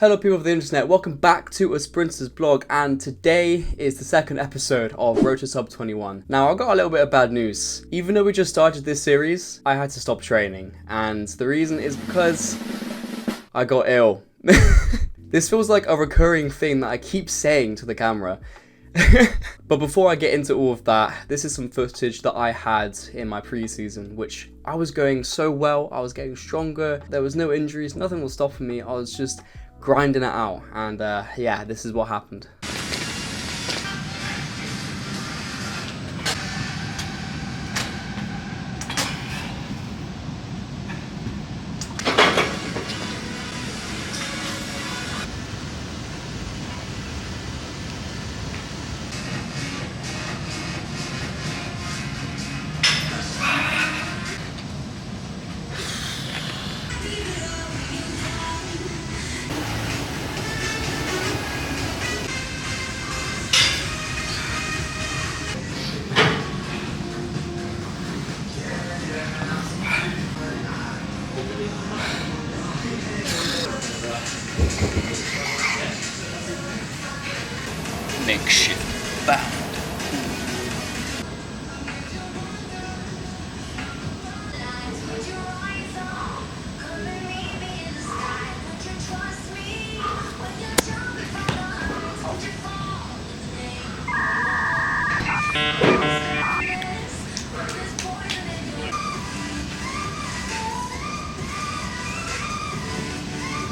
Hello people of the internet, welcome back to a Sprinter's blog, and today is the second episode of Road to Sub 21. Now, I've got a little bit of bad news. Even though we just started this series, I had to stop training, and the reason is because I got ill. This feels like a recurring thing that I keep saying to the camera. But before I get into all of that, this is some footage that I had in my preseason, which I was going so well, I was getting stronger, there was no injuries, nothing was stopping me, I was just grinding it out, and yeah, this is what happened. Makeshift bound.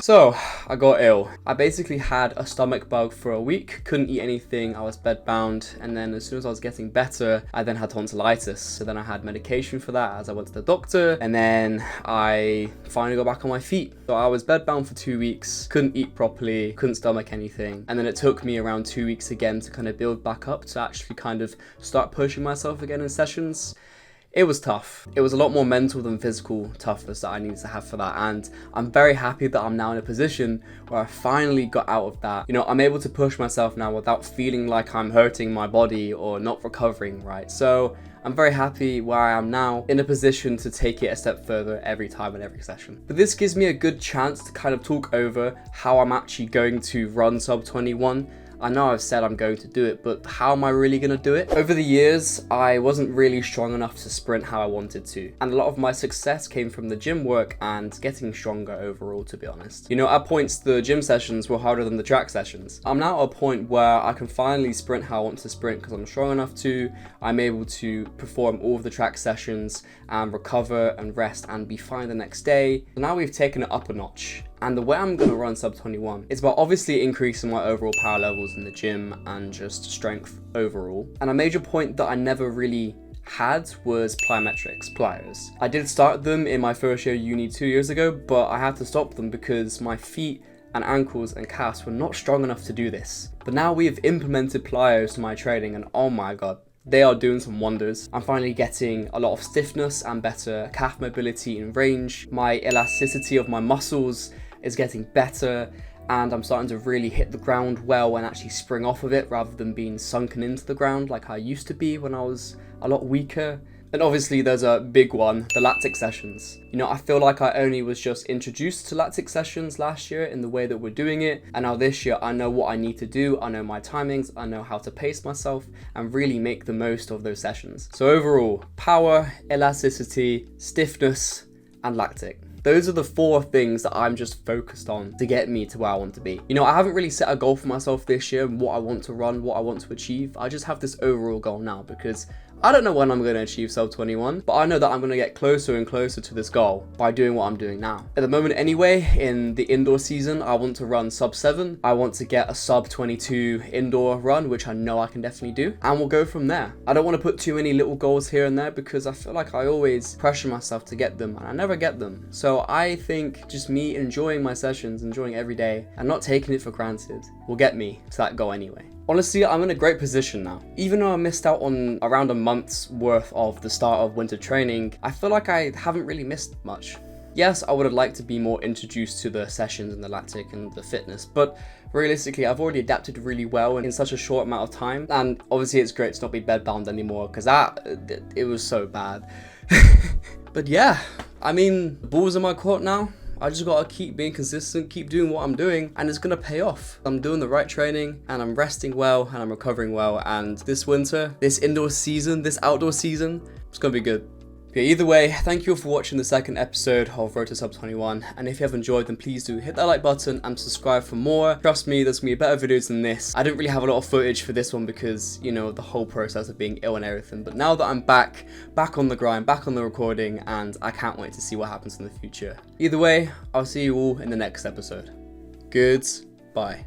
So, I got ill. I basically had a stomach bug for a week, couldn't eat anything, I was bedbound, and then as soon as I was getting better, I then had tonsillitis. So then I had medication for that as I went to the doctor, and then I finally got back on my feet. So I was bedbound for 2 weeks, couldn't eat properly, couldn't stomach anything, and then it took me around 2 weeks again to kind of build back up, to actually kind of start pushing myself again in sessions. It was tough. It was a lot more mental than physical toughness that I needed to have for that, and I'm very happy that I'm now in a position where I finally got out of that. You know, I'm able to push myself now without feeling like I'm hurting my body or not recovering, right? So I'm very happy where I am now, in a position to take it a step further every time and every session. But this gives me a good chance to kind of talk over how I'm actually going to run sub 21. I know I've said I'm going to do it, but how am I really going to do it? Over the years, I wasn't really strong enough to sprint how I wanted to. And a lot of my success came from the gym work and getting stronger overall, to be honest. You know, at points, the gym sessions were harder than the track sessions. I'm now at a point where I can finally sprint how I want to sprint because I'm strong enough to. I'm able to perform all of the track sessions and recover and rest and be fine the next day. So now we've taken it up a notch. And the way I'm going to run sub 21 is about obviously increasing my overall power levels in the gym and just strength overall. And a major point that I never really had was plyometrics, plyos. I did start them in my first year of uni 2 years ago, but I had to stop them because my feet and ankles and calves were not strong enough to do this. But now we have implemented plyos to my training, and oh my god, they are doing some wonders. I'm finally getting a lot of stiffness and better calf mobility and range. My elasticity of my muscles is getting better, and I'm starting to really hit the ground well and actually spring off of it rather than being sunken into the ground like I used to be when I was a lot weaker. And obviously there's a big one, the lactic sessions. You know, I feel like I only was just introduced to lactic sessions last year in the way that we're doing it, and now this year I know what I need to do, I know my timings, I know how to pace myself and really make the most of those sessions. So overall, power, elasticity, stiffness, and lactic. Those are the 4 things that I'm just focused on to get me to where I want to be. You know, I haven't really set a goal for myself this year and what I want to run, what I want to achieve. I just have this overall goal now because I don't know when I'm going to achieve sub 21, but I know that I'm going to get closer and closer to this goal by doing what I'm doing now. At the moment anyway, in the indoor season, I want to run sub 7. I want to get a sub 22 indoor run, which I know I can definitely do, and we'll go from there. I don't want to put too many little goals here and there because I feel like I always pressure myself to get them and I never get them. So I think just me enjoying my sessions, enjoying every day and not taking it for granted will get me to that goal anyway. Honestly, I'm in a great position now. Even though I missed out on around a month's worth of the start of winter training, I feel like I haven't really missed much. Yes, I would have liked to be more introduced to the sessions and the lactic and the fitness, but realistically, I've already adapted really well in such a short amount of time. And obviously it's great to not be bedbound anymore because it was so bad. But yeah, I mean, the ball's in my court now. I just gotta keep being consistent, keep doing what I'm doing, and it's gonna pay off. I'm doing the right training, and I'm resting well, and I'm recovering well, and this winter, this indoor season, this outdoor season, it's gonna be good. Yeah, either way, thank you all for watching the second episode of Road to Sub 21, and if you have enjoyed, then please do hit that like button and subscribe for more. Trust me, there's gonna be better videos than this. I didn't really have a lot of footage for this one because, you know, the whole process of being ill and everything, but now that I'm back on the grind, back on the recording, and I can't wait to see what happens in the future. Either way, I'll see you all in the next episode. Goodbye.